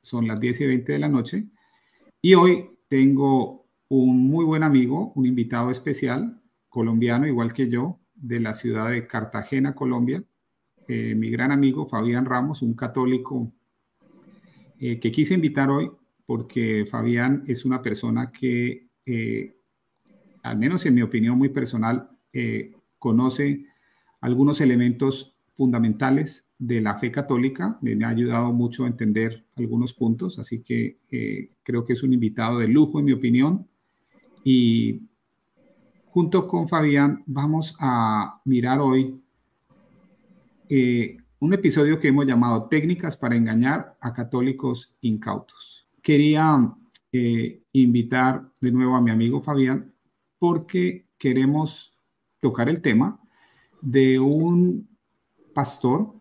son las 10:20 de la noche y hoy tengo un muy buen amigo, un invitado especial, colombiano igual que yo, de la ciudad de Cartagena, Colombia, mi gran amigo Fabián Ramos, un católico que quise invitar hoy porque Fabián es una persona que, al menos en mi opinión muy personal, conoce algunos elementos fundamentales de la fe católica. Me ha ayudado mucho a entender algunos puntos, así que creo que es un invitado de lujo, en mi opinión. Y junto con Fabián vamos a mirar hoy un episodio que hemos llamado Técnicas para engañar a católicos incautos. Quería invitar de nuevo a mi amigo Fabián porque queremos tocar el tema de un pastor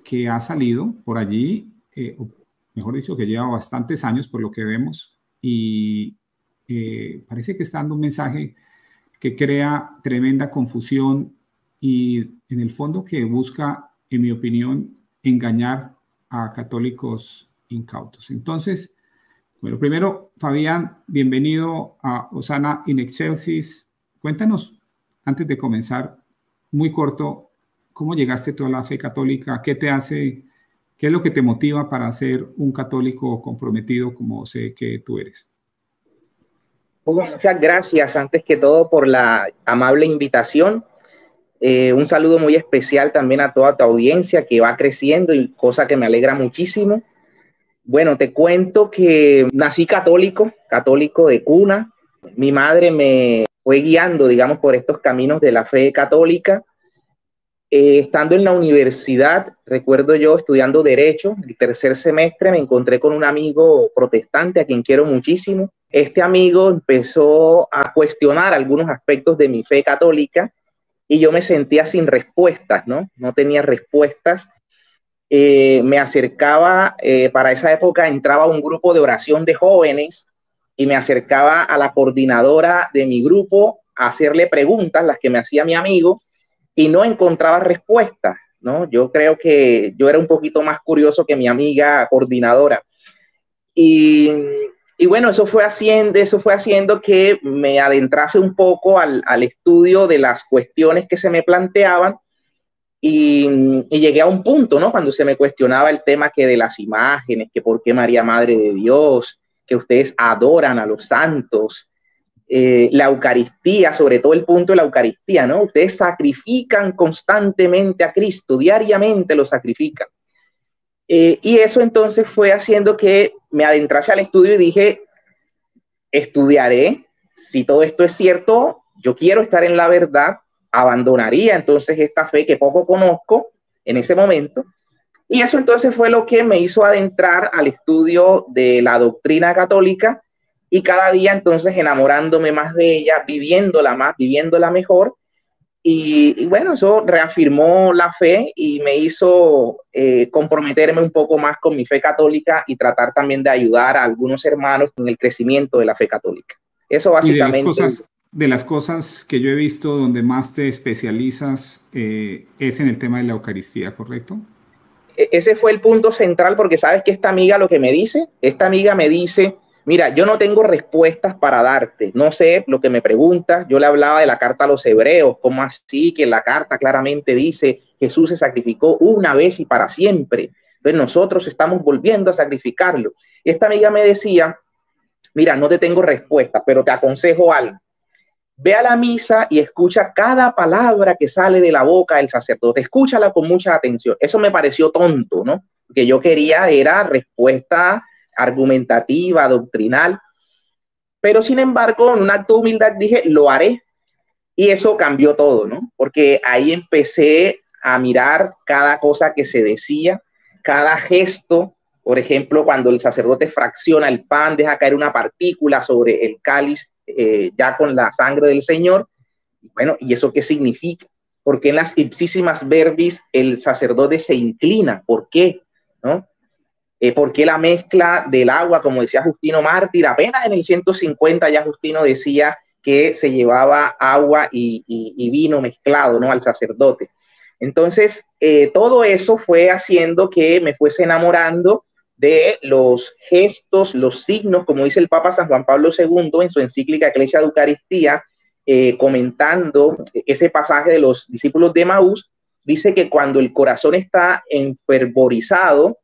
que ha salido por allí, o mejor dicho, que lleva bastantes años por lo que vemos, y parece que está dando un mensaje que crea tremenda confusión y en el fondo que busca, en mi opinión, engañar a católicos incautos. Entonces, bueno, primero, Fabián, bienvenido a Hosanna in Excelsis. Cuéntanos, antes de comenzar, muy corto, ¿cómo llegaste tú a la fe católica? ¿Qué te hace, qué es lo que te motiva para ser un católico comprometido como sé que tú eres? Hugo, muchas gracias antes que todo por la amable invitación. Un saludo muy especial también a toda tu audiencia que va creciendo y cosa que me alegra muchísimo. Bueno, te cuento que nací católico, católico de cuna. Mi madre me fue guiando, digamos, por estos caminos de la fe católica. Estando en la universidad, recuerdo yo estudiando Derecho, el tercer semestre, me encontré con un amigo protestante a quien quiero muchísimo. Este amigo empezó a cuestionar algunos aspectos de mi fe católica y yo me sentía sin respuestas, ¿no? No tenía respuestas. Me acercaba, para esa época entraba a un grupo de oración de jóvenes y me acercaba a la coordinadora de mi grupo a hacerle preguntas, las que me hacía mi amigo, y no encontraba respuestas, ¿no? Yo creo que yo era un poquito más curioso que mi amiga coordinadora. Y, y bueno, eso fue haciendo que me adentrase un poco al estudio de las cuestiones que se me planteaban y llegué a un punto, ¿no? Cuando se me cuestionaba el tema que de las imágenes, que por qué María Madre de Dios, que ustedes adoran a los santos, la Eucaristía, sobre todo el punto de la Eucaristía, ¿no? Ustedes sacrifican constantemente a Cristo, diariamente lo sacrifican. Y eso entonces fue haciendo que me adentrase al estudio y dije, estudiaré, si todo esto es cierto, yo quiero estar en la verdad, abandonaría entonces esta fe que poco conozco en ese momento. Y eso entonces fue lo que me hizo adentrar al estudio de la doctrina católica y cada día entonces enamorándome más de ella, viviéndola más, viviéndola mejor. Y bueno, eso reafirmó la fe y me hizo comprometerme un poco más con mi fe católica y tratar también de ayudar a algunos hermanos en el crecimiento de la fe católica. Eso básicamente. De las cosas que yo he visto donde más te especializas es en el tema de la Eucaristía, ¿correcto? Ese fue el punto central porque sabes que esta amiga me dice, mira, yo no tengo respuestas para darte, no sé lo que me preguntas. Yo le hablaba de la carta a los hebreos, ¿cómo así que en la carta claramente dice Jesús se sacrificó una vez y para siempre? Entonces nosotros estamos volviendo a sacrificarlo. Y esta amiga me decía, mira, no te tengo respuesta, pero te aconsejo algo. Ve a la misa y escucha cada palabra que sale de la boca del sacerdote. Escúchala con mucha atención. Eso me pareció tonto, ¿no? Lo que yo quería era respuesta argumentativa, doctrinal. Pero sin embargo, en un acto de humildad dije, lo haré. Y eso cambió todo, ¿no? Porque ahí empecé a mirar cada cosa que se decía, cada gesto. Por ejemplo, cuando el sacerdote fracciona el pan, deja caer una partícula sobre el cáliz, ya con la sangre del Señor. Bueno, ¿y eso qué significa? ¿Por qué en las ipsísimas verbis el sacerdote se inclina? ¿Por qué? ¿No? ¿Por qué la mezcla del agua, como decía Justino Mártir? Apenas en el 150 ya Justino decía que se llevaba agua y vino mezclado, ¿no? Al sacerdote. Entonces, todo eso fue haciendo que me fuese enamorando de los gestos, los signos, como dice el Papa San Juan Pablo II en su encíclica Ecclesia de Eucaristía, comentando ese pasaje de los discípulos de Emaús, dice que cuando el corazón está enfervorizado,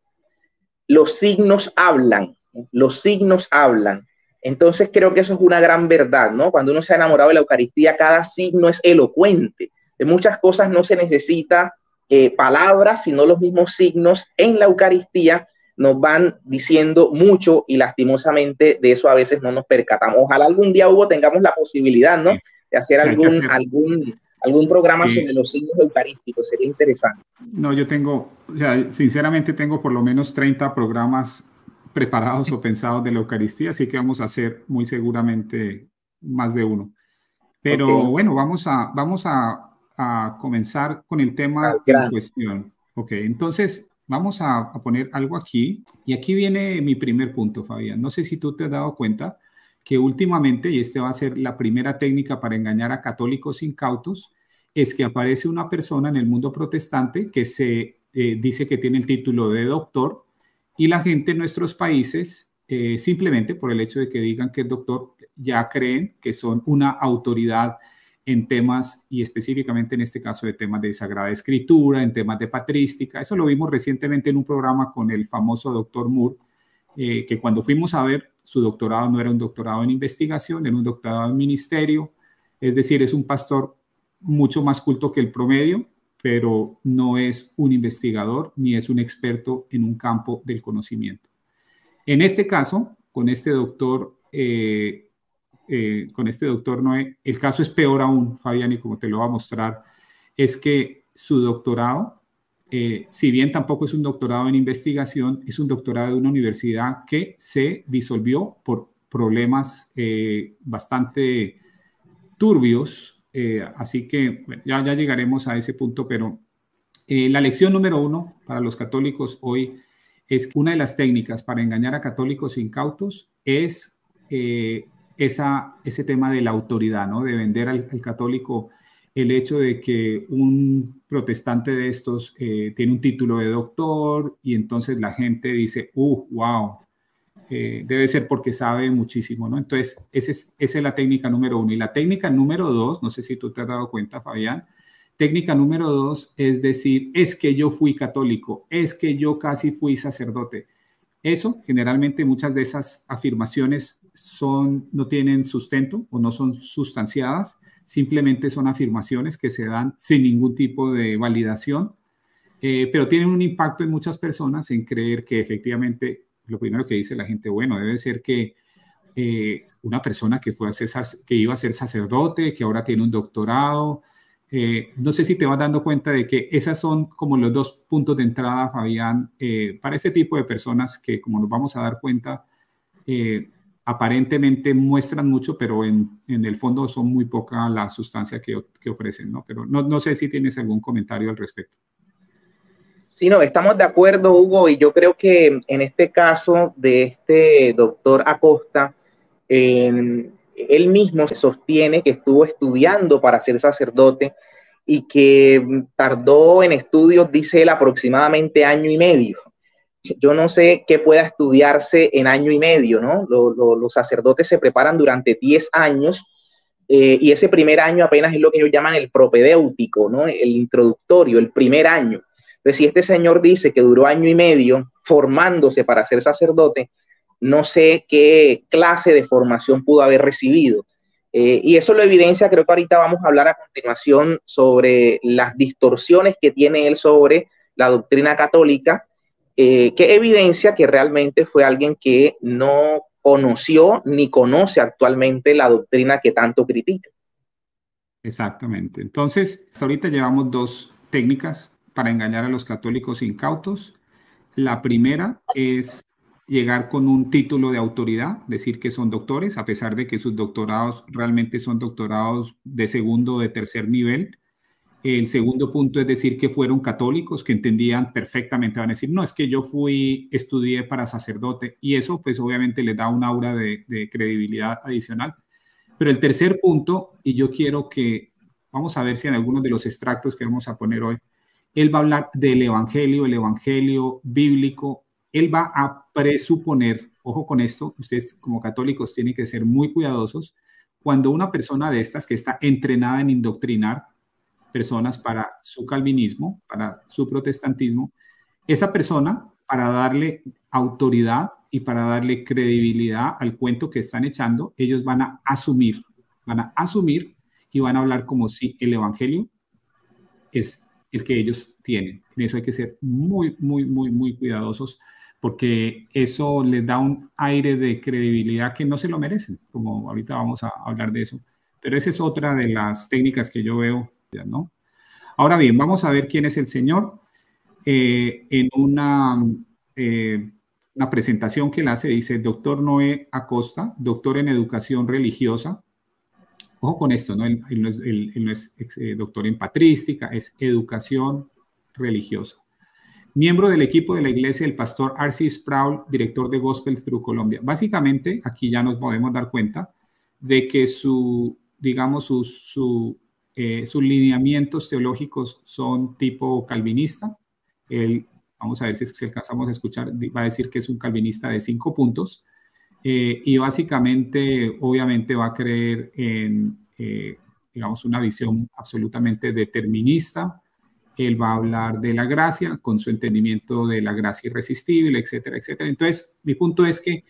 los signos hablan, los signos hablan. Entonces creo que eso es una gran verdad, ¿no? Cuando uno se ha enamorado de la Eucaristía, cada signo es elocuente. De muchas cosas no se necesita palabras, sino los mismos signos en la Eucaristía nos van diciendo mucho y lastimosamente de eso a veces no nos percatamos. Ojalá algún día, Hugo, tengamos la posibilidad, ¿no? De hacer algún programa sobre los signos eucarísticos, sería interesante. No, yo tengo, o sea, sinceramente tengo por lo menos 30 programas preparados o pensados de la Eucaristía, así que vamos a hacer muy seguramente más de uno. Pero bueno, vamos a comenzar con el tema en cuestión. Ok, entonces vamos a poner algo aquí, y aquí viene mi primer punto, Fabián. No sé si tú te has dado cuenta que últimamente, y este va a ser la primera técnica para engañar a católicos incautos, es que aparece una persona en el mundo protestante que se dice que tiene el título de doctor, y la gente en nuestros países, simplemente por el hecho de que digan que es doctor, ya creen que son una autoridad en temas, y específicamente en este caso de temas de Sagrada Escritura, en temas de patrística. Eso lo vimos recientemente en un programa con el famoso doctor Moore, que cuando fuimos a ver, su doctorado no era un doctorado en investigación, era un doctorado en ministerio, es decir, es un pastor mucho más culto que el promedio, pero no es un investigador ni es un experto en un campo del conocimiento. En este caso, con este doctor Noé, el caso es peor aún, Fabián, y como te lo voy a mostrar, es que su doctorado, si bien tampoco es un doctorado en investigación, es un doctorado de una universidad que se disolvió por problemas bastante turbios, así que bueno, ya llegaremos a ese punto, pero la lección número 1 para los católicos hoy es que una de las técnicas para engañar a católicos incautos es ese tema de la autoridad, ¿no? De vender al católico el hecho de que un protestante de estos tiene un título de doctor, y entonces la gente dice, wow, debe ser porque sabe muchísimo, ¿no? Entonces, esa es la técnica número 1. Y la técnica número 2, no sé si tú te has dado cuenta, Fabián, técnica número 2 es decir, es que yo fui católico, es que yo casi fui sacerdote. Eso, generalmente, muchas de esas afirmaciones no tienen sustento o no son sustanciadas, simplemente son afirmaciones que se dan sin ningún tipo de validación, pero tienen un impacto en muchas personas en creer que efectivamente lo primero que dice la gente, bueno, debe ser que una persona que iba a ser sacerdote, que ahora tiene un doctorado. No sé si te vas dando cuenta de que esas son como los dos puntos de entrada, Fabián, para ese tipo de personas que, como nos vamos a dar cuenta, aparentemente muestran mucho, pero en el fondo son muy poca la sustancia que ofrecen, ¿no? Pero no sé si tienes algún comentario al respecto. Sí, no, estamos de acuerdo, Hugo, y yo creo que en este caso de este doctor Acosta, él mismo se sostiene que estuvo estudiando para ser sacerdote y que tardó en estudios, dice él, aproximadamente año y medio. Yo no sé qué pueda estudiarse en año y medio, ¿no? Los sacerdotes se preparan durante 10 años y ese primer año apenas es lo que ellos llaman el propedéutico, ¿no? El introductorio, el primer año. Entonces, si este señor dice que duró año y medio formándose para ser sacerdote, no sé qué clase de formación pudo haber recibido. Y eso lo evidencia, creo que ahorita vamos a hablar a continuación sobre las distorsiones que tiene él sobre la doctrina católica, que evidencia que realmente fue alguien que no conoció ni conoce actualmente la doctrina que tanto critica. Exactamente. Entonces, hasta ahorita llevamos 2 técnicas para engañar a los católicos incautos. La primera es llegar con un título de autoridad, decir que son doctores, a pesar de que sus doctorados realmente son doctorados de segundo o de tercer nivel. El segundo punto es decir que fueron católicos, que entendían perfectamente, van a decir, no, es que yo estudié para sacerdote, y eso pues obviamente les da un aura de credibilidad adicional. Pero el tercer punto, y yo quiero que, vamos a ver si en algunos de los extractos que vamos a poner hoy, él va a hablar del evangelio, el evangelio bíblico, él va a presuponer, ojo con esto, ustedes como católicos tienen que ser muy cuidadosos, cuando una persona de estas que está entrenada en indoctrinar personas para su calvinismo, para su protestantismo, esa persona, para darle autoridad y para darle credibilidad al cuento que están echando, ellos van a asumir y van a hablar como si el evangelio es el que ellos tienen. En eso hay que ser muy, muy, muy, muy cuidadosos porque eso les da un aire de credibilidad que no se lo merecen, como ahorita vamos a hablar de eso. Pero esa es otra de las técnicas que yo veo, ¿no? Ahora bien, vamos a ver quién es el Señor. En una presentación que él hace, dice, doctor Noé Acosta, doctor en educación religiosa. Ojo con esto, ¿no? Él no es doctor en patrística, es educación religiosa. Miembro del equipo de la iglesia, el pastor R.C. Sproul, director de Gospel Through Colombia. Básicamente, aquí ya nos podemos dar cuenta de que sus lineamientos teológicos son tipo calvinista. Él, vamos a ver si alcanzamos a escuchar, va a decir que es un calvinista de 5 puntos. Y básicamente, obviamente, va a creer en, digamos, una visión absolutamente determinista. Él va a hablar de la gracia con su entendimiento de la gracia irresistible, etcétera, etcétera. Entonces, mi punto es que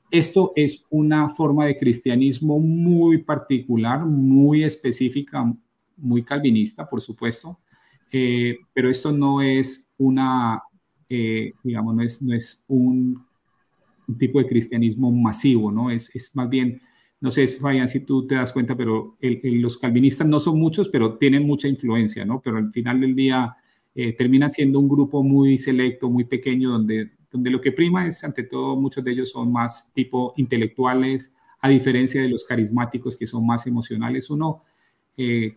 esto es una forma de cristianismo muy particular, muy específica, muy calvinista, por supuesto, pero esto no es digamos, no es un tipo de cristianismo masivo, ¿no? Es más bien, no sé, Fabián, si tú te das cuenta, pero los calvinistas no son muchos, pero tienen mucha influencia, ¿no? Pero al final del día terminan siendo un grupo muy selecto, muy pequeño, donde lo que prima es, ante todo, muchos de ellos son más tipo intelectuales, a diferencia de los carismáticos que son más emocionales. Uno,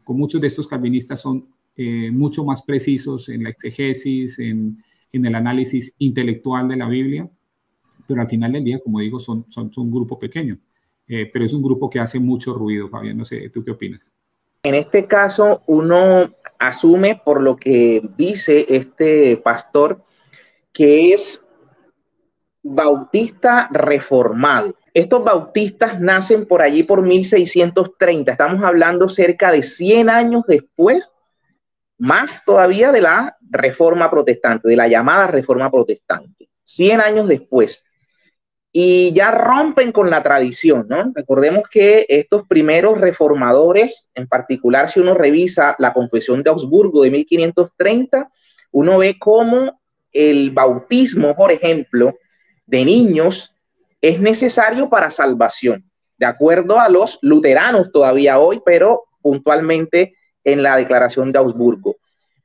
con muchos de estos calvinistas son mucho más precisos en la exegesis, en el análisis intelectual de la Biblia, pero al final del día, como digo, son un grupo pequeño, pero es un grupo que hace mucho ruido, Fabián, no sé, ¿tú qué opinas? En este caso, uno asume por lo que dice este pastor que es bautista reformado. Estos bautistas nacen por allí por 1630. Estamos hablando cerca de 100 años después, más todavía de la reforma protestante, de la llamada reforma protestante. 100 años después. Y ya rompen con la tradición, ¿no? Recordemos que estos primeros reformadores, en particular si uno revisa la Confesión de Augsburgo de 1530, uno ve cómo el bautismo, por ejemplo, de niños es necesario para salvación, de acuerdo a los luteranos todavía hoy, pero puntualmente en la Declaración de Augsburgo.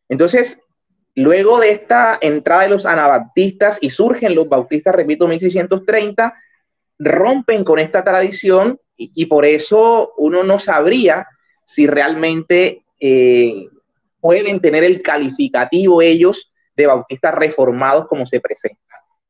Entonces, luego de esta entrada de los anabaptistas y surgen los bautistas, repito, 1630, rompen con esta tradición y por eso uno no sabría si realmente pueden tener el calificativo ellos de bautistas reformados como se presenta.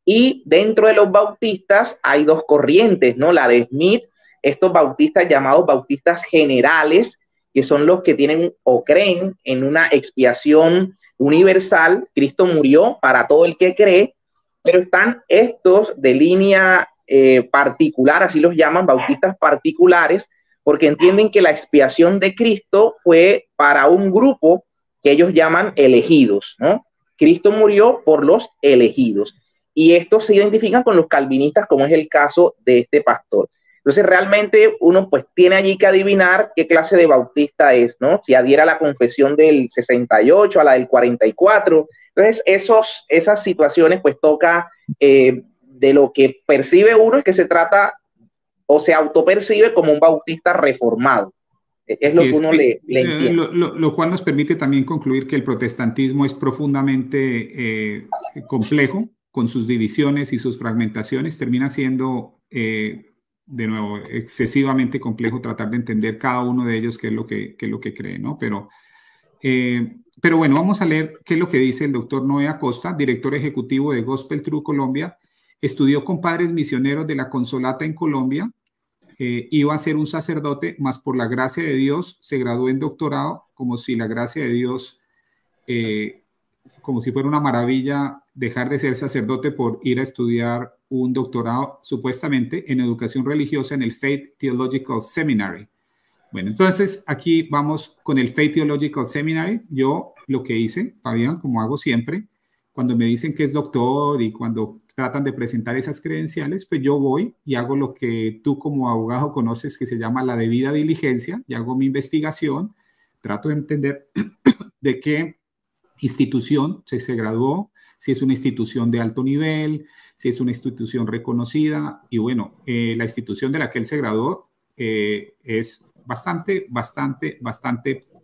Y dentro de los bautistas hay dos corrientes, ¿no? La de Smith, estos bautistas llamados bautistas generales, que son los que tienen o creen en una expiación universal. Cristo murió para todo el que cree, pero están estos de línea particular, así los llaman, bautistas particulares, porque entienden que la expiación de Cristo fue para un grupo que ellos llaman elegidos, ¿no? Cristo murió por los elegidos. Y estos se identifican con los calvinistas, como es el caso de este pastor. Entonces, realmente uno pues tiene allí que adivinar qué clase de bautista es, ¿no? Si adhiera a la confesión del 68, a la del 44. Entonces, esas situaciones pues toca de lo que percibe uno es que se trata o se autopercibe como un bautista reformado. Es lo que uno le entiende. Lo cual nos permite también concluir que el protestantismo es profundamente complejo, con sus divisiones y sus fragmentaciones. Termina siendo, de nuevo, excesivamente complejo tratar de entender cada uno de ellos qué es lo que cree, ¿no? Pero bueno, vamos a leer qué es lo que dice el doctor Noé Acosta, director ejecutivo de Gospel Through Colombia. Estudió con padres misioneros de la Consolata en Colombia. Iba a ser un sacerdote, mas por la gracia de Dios se graduó en doctorado, como si la gracia de Dios como si fuera una maravilla dejar de ser sacerdote por ir a estudiar un doctorado supuestamente en educación religiosa en el Faith Theological Seminary. Bueno, entonces aquí vamos con el Faith Theological Seminary. Yo lo que hice, Fabián, como hago siempre, cuando me dicen que es doctor y cuando tratan de presentar esas credenciales, pues yo voy y hago lo que tú como abogado conoces que se llama la debida diligencia y hago mi investigación, trato de entender de qué institución se graduó, si es una institución de alto nivel, si es una institución reconocida y bueno, la institución de la que él se graduó es bastante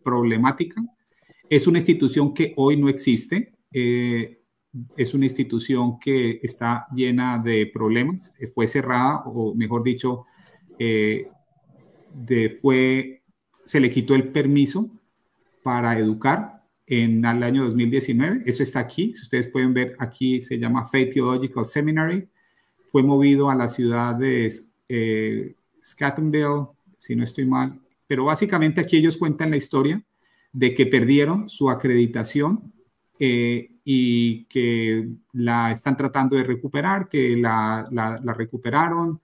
problemática. Es una institución que hoy no existe, es una institución que está llena de problemas, fue cerrada o mejor dicho, se le quitó el permiso para educar en el año 2019. Eso está aquí. Si ustedes pueden ver aquí, se llama Faith Theological Seminary. Fue movido a la ciudad de Scottsdale, si no estoy mal. Pero básicamente aquí ellos cuentan la historia de que perdieron su acreditación y que la están tratando de recuperar, que la recuperaron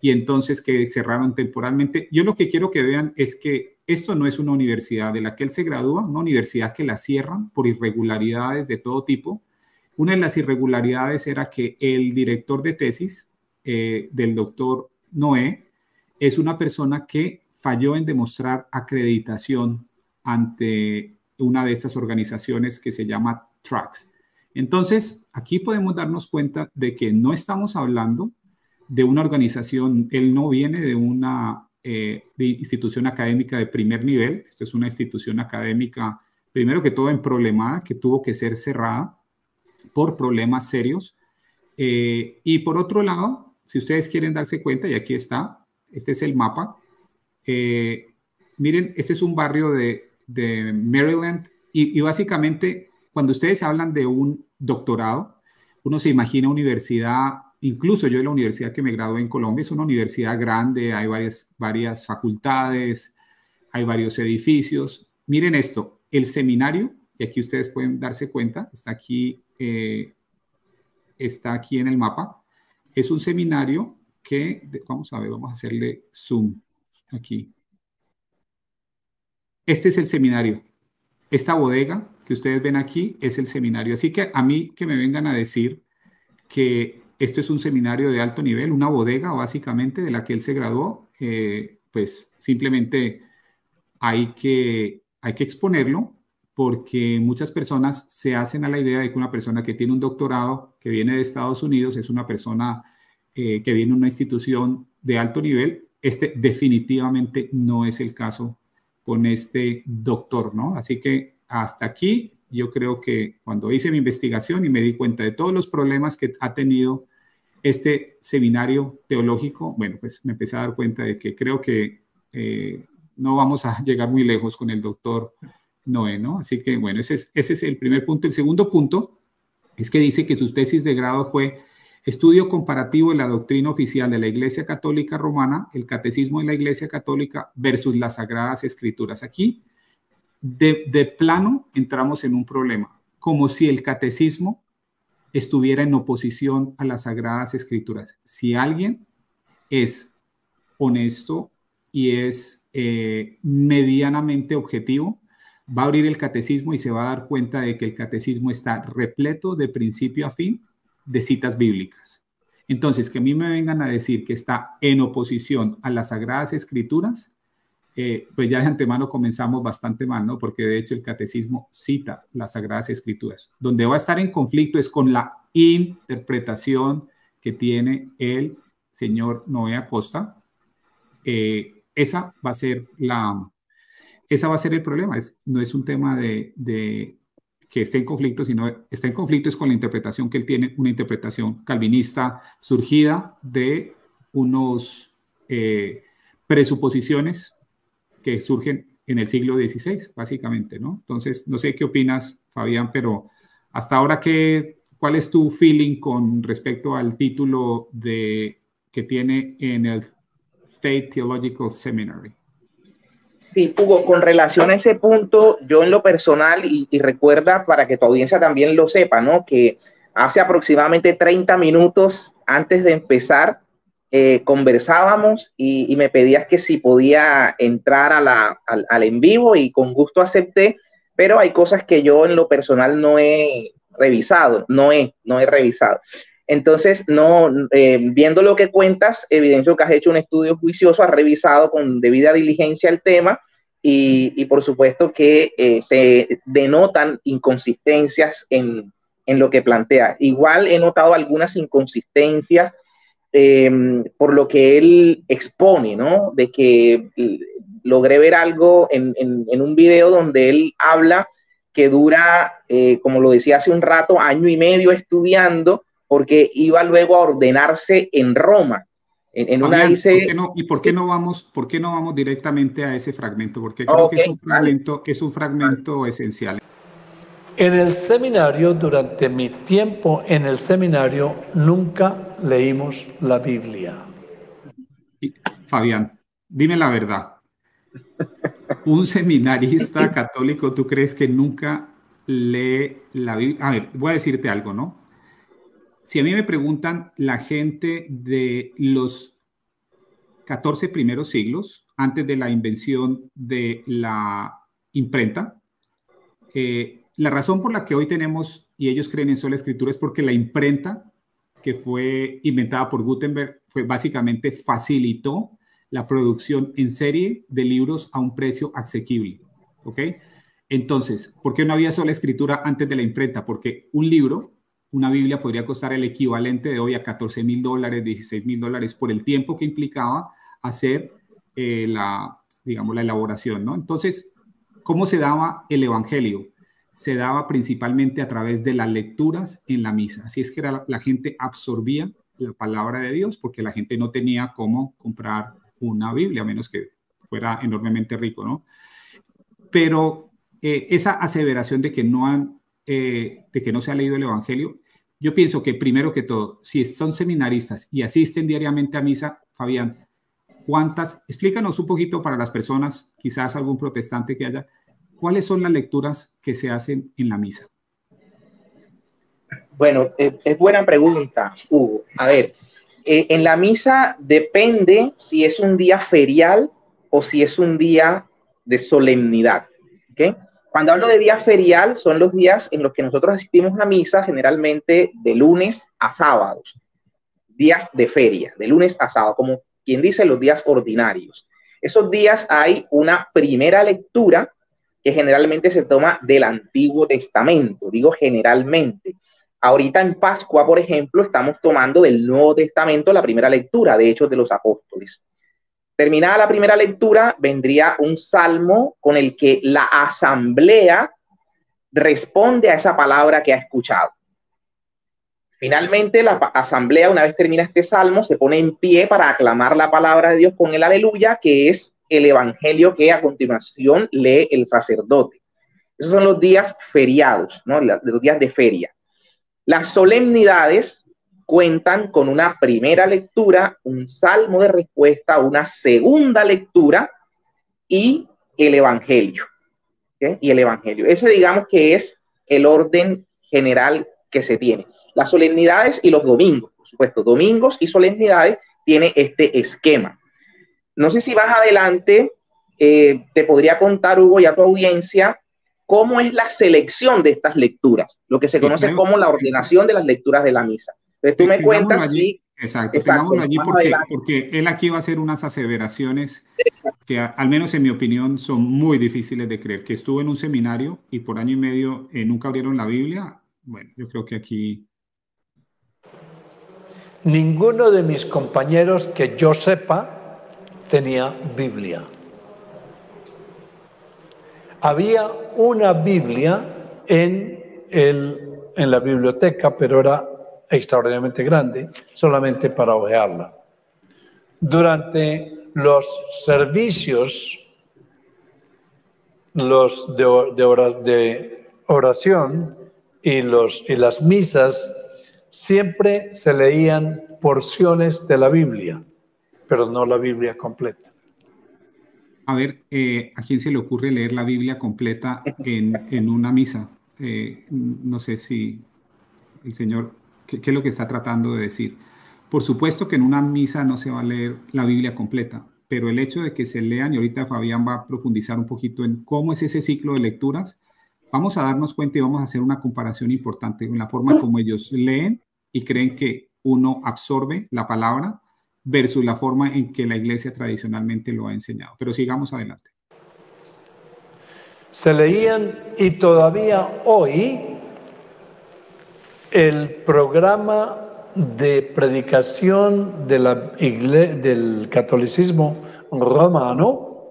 y entonces que cerraron temporalmente. Yo lo que quiero que vean es que esto no es una universidad de la que él se gradúa, una universidad que la cierran por irregularidades de todo tipo. Una de las irregularidades era que el director de tesis del doctor Noé es una persona que falló en demostrar acreditación ante una de estas organizaciones que se llama TRACS. Entonces, aquí podemos darnos cuenta de que no estamos hablando de una organización, él no viene de una de institución académica de primer nivel, esto es una institución académica, primero que todo, en problemada, que tuvo que ser cerrada por problemas serios. Y por otro lado, si ustedes quieren darse cuenta, y aquí está, este es el mapa, miren, este es un barrio de Maryland, y básicamente, cuando ustedes hablan de un doctorado, uno se imagina universidad. Incluso yo en la universidad que me gradué en Colombia es una universidad grande, hay varias facultades, hay varios edificios. Miren esto, el seminario, y aquí ustedes pueden darse cuenta, está aquí en el mapa, es un seminario que, vamos a ver, vamos a hacerle zoom aquí. Este es el seminario. Esta bodega que ustedes ven aquí es el seminario. Así que a mí que me vengan a decir que esto es un seminario de alto nivel, una bodega básicamente de la que él se graduó, pues simplemente hay que exponerlo porque muchas personas se hacen a la idea de que una persona que tiene un doctorado, que viene de Estados Unidos, es una persona que viene de una institución de alto nivel. Este definitivamente no es el caso con este doctor, ¿no? Así que hasta aquí yo creo que cuando hice mi investigación y me di cuenta de todos los problemas que ha tenido este seminario teológico, bueno, pues me empecé a dar cuenta de que creo que no vamos a llegar muy lejos con el doctor Noé, ¿no? Así que, bueno, ese es el primer punto. El segundo punto es que dice que su tesis de grado fue Estudio comparativo de la doctrina oficial de la Iglesia Católica Romana, el Catecismo de la Iglesia Católica versus las Sagradas Escrituras. Aquí, de plano, entramos en un problema, como si el catecismo estuviera en oposición a las Sagradas Escrituras. Si alguien es honesto y es medianamente objetivo, va a abrir el catecismo y se va a dar cuenta de que el catecismo está repleto de principio a fin de citas bíblicas. Entonces, que a mí me vengan a decir que está en oposición a las Sagradas Escrituras, pues ya de antemano comenzamos bastante mal, ¿no? Porque de hecho el catecismo cita las Sagradas Escrituras. Donde va a estar en conflicto es con la interpretación que tiene el señor Noé Acosta. Esa va a ser el problema. No es un tema de que esté en conflicto, sino está en conflicto es con la interpretación que él tiene, una interpretación calvinista surgida de unos presuposiciones que surgen en el siglo XVI, básicamente, ¿no? Entonces, no sé qué opinas, Fabián, pero hasta ahora, ¿cuál es tu feeling con respecto al título que tiene en el Faith Theological Seminary? Sí, Hugo, con relación a ese punto, yo en lo personal, y recuerda para que tu audiencia también lo sepa, ¿no? Que hace aproximadamente 30 minutos antes de empezar, conversábamos y me pedías que si podía entrar al en vivo y con gusto acepté, pero hay cosas que yo en lo personal no he revisado, no he revisado. Entonces, no, viendo lo que cuentas, evidencio que has hecho un estudio juicioso, has revisado con debida diligencia el tema y por supuesto que se denotan inconsistencias en lo que plantea. Igual he notado algunas inconsistencias por lo que él expone, ¿no? De que logré ver algo en un video donde él habla que dura, como lo decía hace un rato, 1 año y medio estudiando, porque iba luego a ordenarse en Roma. En Fabián, una dice... ¿por qué no, y por qué no vamos directamente a ese fragmento? Porque creo que es un fragmento esencial. En el seminario, durante mi tiempo en el seminario, nunca leímos la Biblia. Fabián, dime la verdad. ¿Un seminarista católico, tú crees que nunca lee la Biblia? A ver, voy a decirte algo, ¿no? Si a mí me preguntan la gente de los 14 primeros siglos, antes de la invención de la imprenta, la razón por la que hoy tenemos, y ellos creen en sola escritura, es porque la imprenta, que fue inventada por Gutenberg, básicamente facilitó la producción en serie de libros a un precio asequible, ¿ok? Entonces, ¿por qué no había sola escritura antes de la imprenta? Porque un libro, una Biblia, podría costar el equivalente de hoy a $14,000, $16,000 por el tiempo que implicaba hacer digamos, la elaboración, ¿no? Entonces, ¿cómo se daba el evangelio? Se daba principalmente a través de las lecturas en la misa. Así es que la gente absorbía la palabra de Dios porque la gente no tenía cómo comprar una Biblia, a menos que fuera enormemente rico, ¿no? Pero esa aseveración de que no se ha leído el evangelio, yo pienso que primero que todo, si son seminaristas y asisten diariamente a misa, Fabián, explícanos un poquito para las personas, quizás algún protestante que haya, ¿cuáles son las lecturas que se hacen en la misa? Bueno, es buena pregunta, Hugo. A ver, en la misa depende si es un día ferial o si es un día de solemnidad. ¿Okay? Cuando hablo de día ferial, son los días en los que nosotros asistimos a misa, generalmente de lunes a sábados. Días de feria, de lunes a sábado, como quien dice, los días ordinarios. Esos días hay una primera lectura que generalmente se toma del Antiguo Testamento, digo generalmente. Ahorita en Pascua, por ejemplo, estamos tomando del Nuevo Testamento la primera lectura de Hechos de los Apóstoles. Terminada la primera lectura, vendría un salmo con el que la asamblea responde a esa palabra que ha escuchado. Finalmente, la asamblea, una vez termina este salmo, se pone en pie para aclamar la palabra de Dios con el aleluya, que es el evangelio que a continuación lee el sacerdote. Esos son los días feriados, ¿no? Los días de feria. Las solemnidades cuentan con una primera lectura, un salmo de respuesta, una segunda lectura y el evangelio. ¿Okay? Y el evangelio. Ese digamos que es el orden general que se tiene. Las solemnidades y los domingos, por supuesto, domingos y solemnidades tiene este esquema. No sé si más adelante te podría contar, Hugo, y a tu audiencia, cómo es la selección de estas lecturas, lo que se conoce como la ordenación de las lecturas de la misa. Entonces tú me cuentas si... Exacto, tengámoslo allí porque él aquí va a hacer unas aseveraciones que al menos en mi opinión son muy difíciles de creer. Que estuvo en un seminario y por 1 año y medio nunca abrieron la Biblia. Bueno, yo creo que aquí... Ninguno de mis compañeros que yo sepa tenía Biblia. Había una Biblia en la biblioteca, pero era extraordinariamente grande, solamente para hojearla. Durante los servicios, los de oración y las misas, siempre se leían porciones de la Biblia, pero no la Biblia completa. a ver, ¿a quién se le ocurre leer la Biblia completa en una misa? No sé si el Señor, ¿qué es lo que está tratando de decir? Por supuesto que en una misa no se va a leer la Biblia completa, pero el hecho de que se lean, y ahorita Fabián va a profundizar un poquito en cómo es ese ciclo de lecturas, vamos a darnos cuenta y vamos a hacer una comparación importante en la forma como ellos leen y creen que uno absorbe la palabra versus la forma en que la iglesia tradicionalmente lo ha enseñado. Pero sigamos adelante. Se leían, y todavía hoy el programa de predicación de del catolicismo romano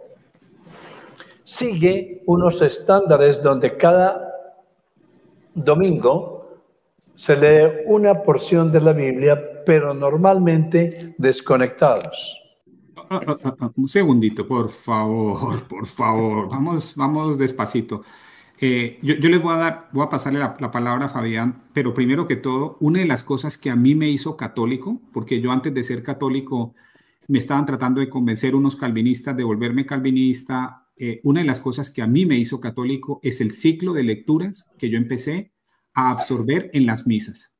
sigue unos estándares donde cada domingo se lee una porción de la Biblia, pero normalmente desconectados. Un segundito, por favor, por favor. Vamos despacito. Yo les voy a pasarle la palabra a Fabián, pero primero que todo, una de las cosas que a mí me hizo católico, porque yo antes de ser católico me estaban tratando de convencer unos calvinistas de volverme calvinista. Una de las cosas que a mí me hizo católico es el ciclo de lecturas que yo empecé a absorber en las misas.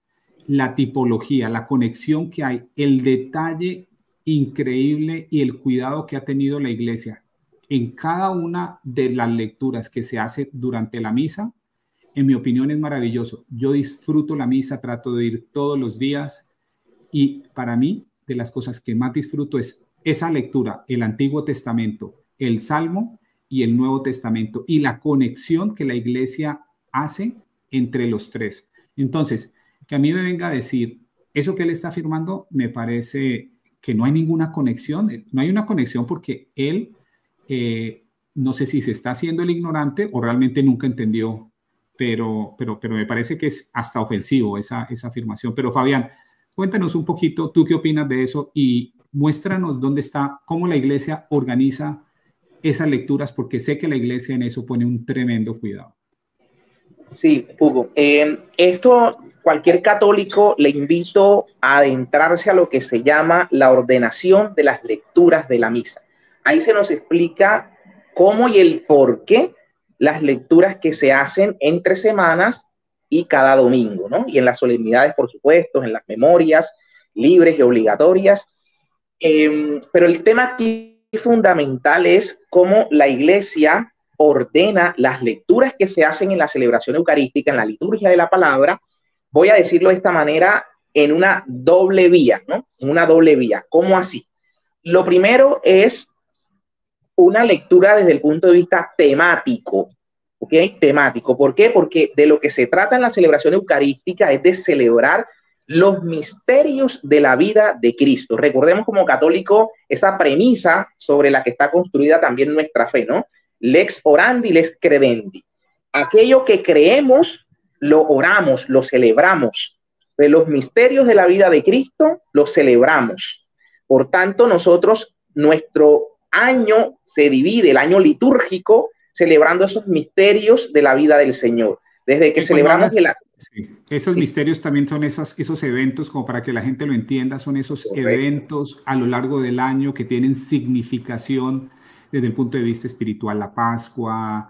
La tipología, la conexión que hay, el detalle increíble y el cuidado que ha tenido la iglesia en cada una de las lecturas que se hace durante la misa, en mi opinión es maravilloso. Yo disfruto la misa, trato de ir todos los días y para mí de las cosas que más disfruto es esa lectura, el Antiguo Testamento, el Salmo y el Nuevo Testamento y la conexión que la iglesia hace entre los tres. Entonces, que a mí me venga a decir eso que él está afirmando, me parece que no hay ninguna conexión. No hay una conexión porque él, no sé si se está haciendo el ignorante o realmente nunca entendió, pero me parece que es hasta ofensivo esa afirmación. Pero Fabián, cuéntanos un poquito, ¿tú qué opinas de eso? Y muéstranos dónde está, cómo la iglesia organiza esas lecturas, porque sé que la iglesia en eso pone un tremendo cuidado. Sí, Hugo. Esto, cualquier católico le invito a adentrarse a lo que se llama la ordenación de las lecturas de la misa. Ahí se nos explica cómo y el por qué las lecturas que se hacen entre semanas y cada domingo, ¿no? Y en las solemnidades, por supuesto, en las memorias libres y obligatorias. Pero el tema aquí fundamental es cómo la iglesia ordena las lecturas que se hacen en la celebración eucarística, en la liturgia de la palabra, voy a decirlo de esta manera, en una doble vía, ¿no? En una doble vía. ¿Cómo así? Lo primero es una lectura desde el punto de vista temático, ¿ok? Temático. ¿Por qué? Porque de lo que se trata en la celebración eucarística es de celebrar los misterios de la vida de Cristo. Recordemos como católico esa premisa sobre la que está construida también nuestra fe, ¿no? Lex orandi, lex credendi. Aquello que creemos, lo oramos, lo celebramos. De los misterios de la vida de Cristo, los celebramos. Por tanto, nosotros, nuestro año se divide, el año litúrgico, celebrando esos misterios de la vida del Señor. Desde que celebramos sí, esos misterios también son esos eventos, como para que la gente lo entienda, son esos eventos a lo largo del año que tienen significación desde el punto de vista espiritual, la Pascua.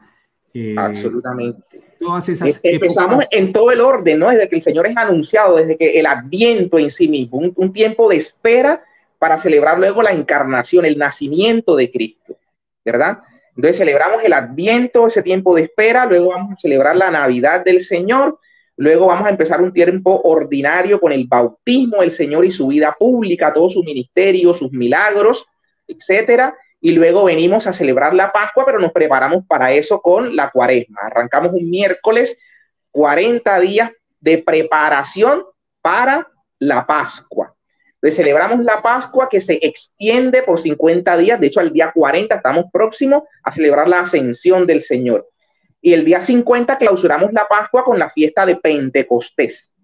Absolutamente. Todas esas empezamos en todo el orden, ¿no? Desde que el Señor es anunciado, desde que el Adviento en sí mismo, un tiempo de espera para celebrar luego la encarnación, el nacimiento de Cristo, ¿verdad? Entonces celebramos el Adviento, ese tiempo de espera, luego vamos a celebrar la Navidad del Señor, luego vamos a empezar un tiempo ordinario con el bautismo del Señor y su vida pública, todo su ministerio, sus milagros, etcétera. Y luego venimos a celebrar la Pascua, pero nos preparamos para eso con la Cuaresma. Arrancamos un miércoles, 40 días de preparación para la Pascua. Entonces celebramos la Pascua que se extiende por 50 días. De hecho, al día 40 estamos próximos a celebrar la ascensión del Señor. Y el día 50 clausuramos la Pascua con la fiesta de Pentecostés.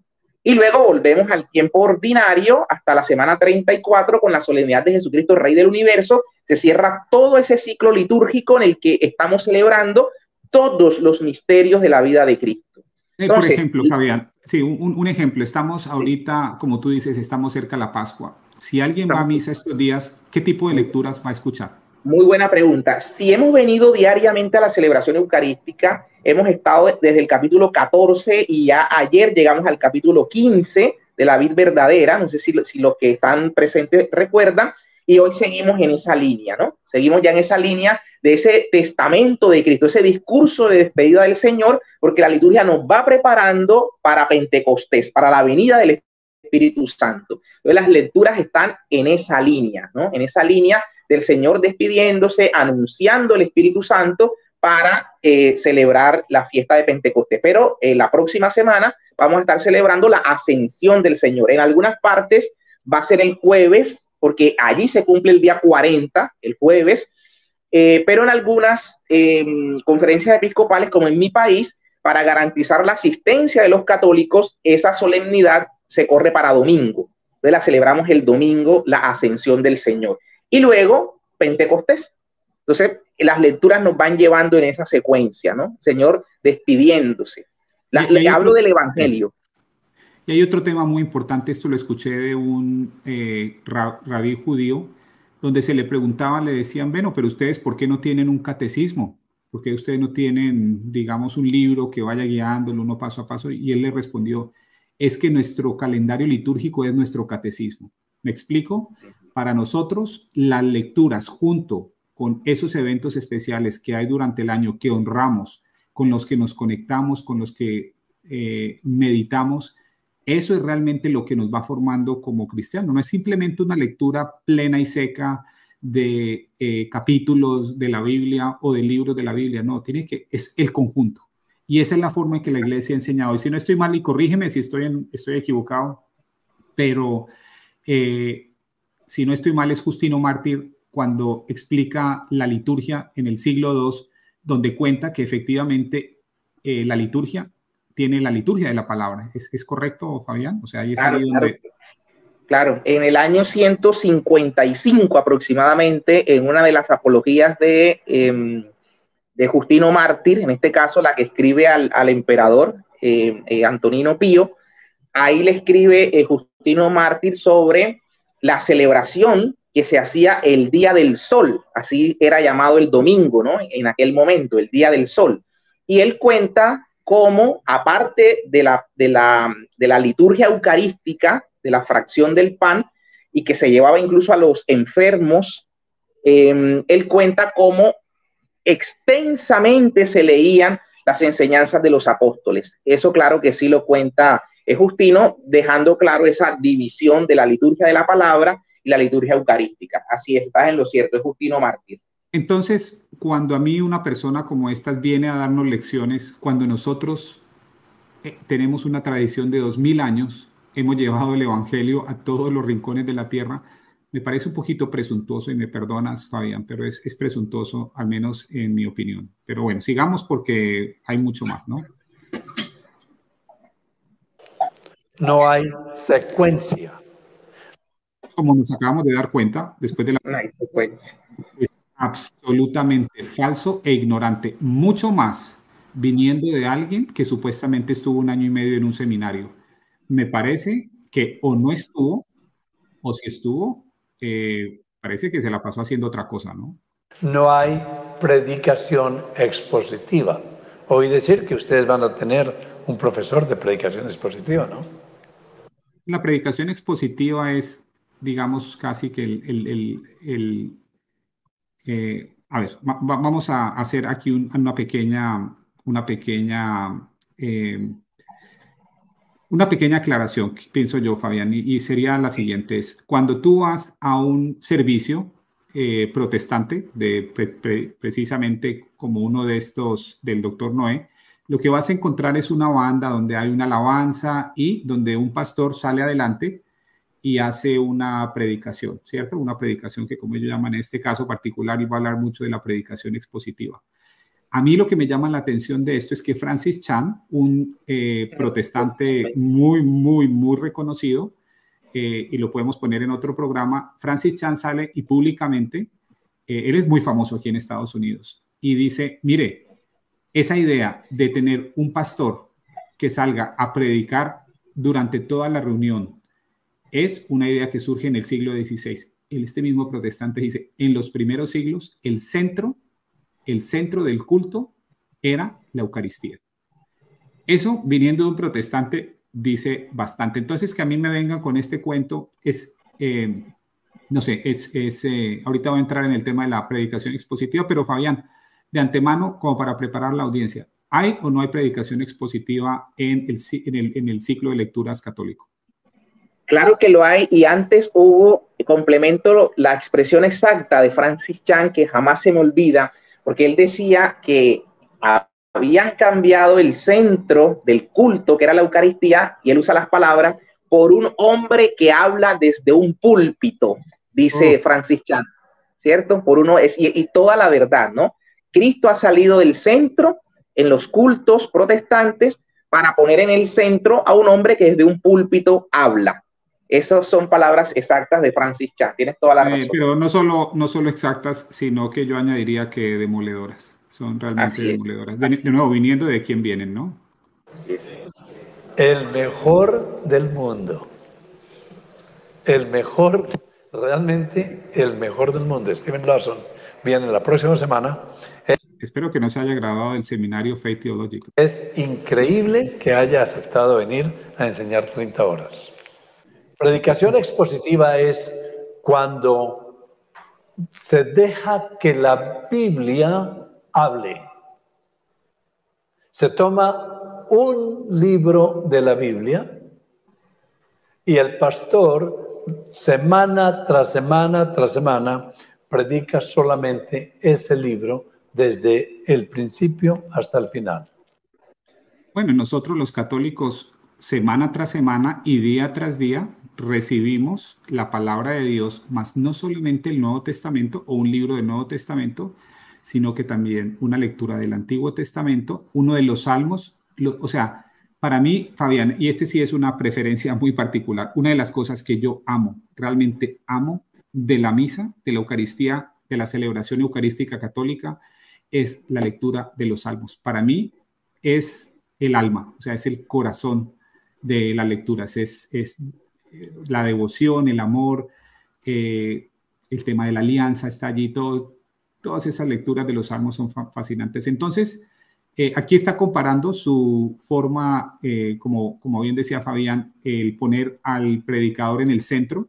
Y luego volvemos al tiempo ordinario hasta la semana 34 con la solemnidad de Jesucristo, Rey del Universo. Se cierra todo ese ciclo litúrgico en el que estamos celebrando todos los misterios de la vida de Cristo. Entonces, por ejemplo, Fabián, sí, un ejemplo. Estamos ahorita, como tú dices, estamos cerca de la Pascua. Si alguien va a misa estos días, ¿qué tipo de lecturas va a escuchar? Muy buena pregunta. Si hemos venido diariamente a la celebración eucarística, hemos estado desde el capítulo 14 y ya ayer llegamos al capítulo 15 de la vid verdadera. No sé si los que están presentes recuerdan. Y hoy seguimos en esa línea, ¿no? Seguimos ya en esa línea de ese testamento de Cristo, ese discurso de despedida del Señor, porque la liturgia nos va preparando para Pentecostés, para la venida del Espíritu Santo. Entonces, las lecturas están en esa línea, ¿no? En esa línea del Señor despidiéndose, anunciando el Espíritu Santo para celebrar la fiesta de Pentecostés. Pero la próxima semana vamos a estar celebrando la ascensión del Señor. En algunas partes va a ser el jueves, porque allí se cumple el día 40, el jueves, pero en algunas conferencias episcopales, como en mi país, para garantizar la asistencia de los católicos, esa solemnidad se corre para domingo. Entonces la celebramos el domingo, la ascensión del Señor. Y luego, Pentecostés. Entonces, las lecturas nos van llevando en esa secuencia, ¿no? Señor despidiéndose. Le hablo del Evangelio. Y hay otro tema muy importante, esto lo escuché de un rabí judío, donde se le preguntaban, le decían, bueno, pero ustedes, ¿por qué no tienen un catecismo? ¿Por qué ustedes no tienen, digamos, un libro que vaya guiándolo uno paso a paso? Y él le respondió, es que nuestro calendario litúrgico es nuestro catecismo. ¿Me explico? Para nosotros, las lecturas junto con esos eventos especiales que hay durante el año, que honramos, con los que nos conectamos, con los que meditamos, eso es realmente lo que nos va formando como cristianos. No es simplemente una lectura plena y seca de capítulos de la Biblia o de libros de la Biblia. No, es el conjunto. Y esa es la forma en que la iglesia ha enseñado. Y si no estoy mal, y corrígeme si estoy equivocado, pero si no estoy mal, es Justino Mártir cuando explica la liturgia en el siglo II, donde cuenta que efectivamente la liturgia tiene la liturgia de la palabra. ¿Es correcto, Fabián? O sea, ahí es claro, ahí donde... Claro, en el año 155 aproximadamente, en una de las apologías de Justino Mártir, en este caso la que escribe al emperador Antonino Pío, ahí le escribe Justino Mártir sobre la celebración que se hacía el Día del Sol, así era llamado el domingo, ¿no? En aquel momento, el Día del Sol. Y él cuenta cómo, aparte de la liturgia eucarística, de la fracción del pan, y que se llevaba incluso a los enfermos, él cuenta cómo extensamente se leían las enseñanzas de los apóstoles. Eso claro que sí lo cuenta Justino, dejando claro esa división de la liturgia de la palabra y la liturgia eucarística. Así es, estás en lo cierto, es Justino Mártir. Entonces, cuando a mí una persona como esta viene a darnos lecciones, cuando nosotros tenemos una tradición de 2000 años, hemos llevado el evangelio a todos los rincones de la tierra, me parece un poquito presuntuoso, y me perdonas, Fabián, pero es presuntuoso, al menos en mi opinión. Pero bueno, sigamos porque hay mucho más, ¿no? No hay secuencia. Como nos acabamos de dar cuenta, después de la... No hay secuencia. Es absolutamente falso e ignorante, mucho más viniendo de alguien que supuestamente estuvo 1 año y medio en un seminario. Me parece que o no estuvo, o si estuvo, parece que se la pasó haciendo otra cosa, ¿no? No hay predicación expositiva. Oí decir que ustedes van a tener un profesor de predicación expositiva, ¿no? La predicación expositiva es, digamos, casi que a ver, vamos a hacer aquí una pequeña aclaración, pienso yo, Fabián, y sería la siguiente. Es, cuando tú vas a un servicio protestante, precisamente como uno de estos del Dr. Noé, lo que vas a encontrar es una banda donde hay una alabanza y donde un pastor sale adelante y hace una predicación, ¿cierto? Una predicación que, como ellos llaman en este caso particular, y va a hablar mucho de la predicación expositiva. A mí lo que me llama la atención de esto es que Francis Chan, un protestante muy reconocido, y lo podemos poner en otro programa, Francis Chan sale y públicamente, él es muy famoso aquí en Estados Unidos, y dice, mire, esa idea de tener un pastor que salga a predicar durante toda la reunión es una idea que surge en el siglo XVI. este mismo protestante dice, en los primeros siglos, el centro del culto era la Eucaristía. Eso, viniendo de un protestante, dice bastante. Entonces, que a mí me vengan con este cuento es, no sé, ahorita voy a entrar en el tema de la predicación expositiva, pero Fabián, de antemano, como para preparar la audiencia, ¿hay o no hay predicación expositiva en el ciclo de lecturas católico? Claro que lo hay, y antes hubo, complemento la expresión exacta de Francis Chan, que jamás se me olvida, porque él decía que habían cambiado el centro del culto, que era la Eucaristía, y él usa las palabras, por un hombre que habla desde un púlpito, dice Francis Chan, ¿cierto? Y toda la verdad, ¿no? Cristo ha salido del centro en los cultos protestantes para poner en el centro a un hombre que desde un púlpito habla. Esas son palabras exactas de Francis Chan. Tienes toda la razón. Pero no solo exactas, sino que yo añadiría que demoledoras. Son realmente demoledoras. De nuevo, viniendo de quién vienen, ¿no? El mejor del mundo. El mejor, realmente el mejor del mundo. Stephen Lawson viene la próxima semana. Espero que no se haya graduado del seminario Faith Theological. Es increíble que haya aceptado venir a enseñar 30 horas. Predicación expositiva es cuando se deja que la Biblia hable. Se toma un libro de la Biblia y el pastor, semana tras semana tras semana, predica solamente ese libro desde el principio hasta el final. Bueno, nosotros los católicos, semana tras semana y día tras día, recibimos la palabra de Dios, más no solamente el Nuevo Testamento o un libro del Nuevo Testamento, sino que también una lectura del Antiguo Testamento, uno de los salmos. O sea, para mí, Fabián, y este sí es una preferencia muy particular, una de las cosas que yo amo, realmente amo de la misa, de la Eucaristía, de la celebración eucarística católica, es la lectura de los salmos. Para mí es el alma, o sea, es el corazón de las lecturas, es la devoción, el amor, el tema de la alianza está allí, todas esas lecturas de los salmos son fascinantes. Entonces, aquí está comparando su forma, como bien decía Fabián, el poner al predicador en el centro,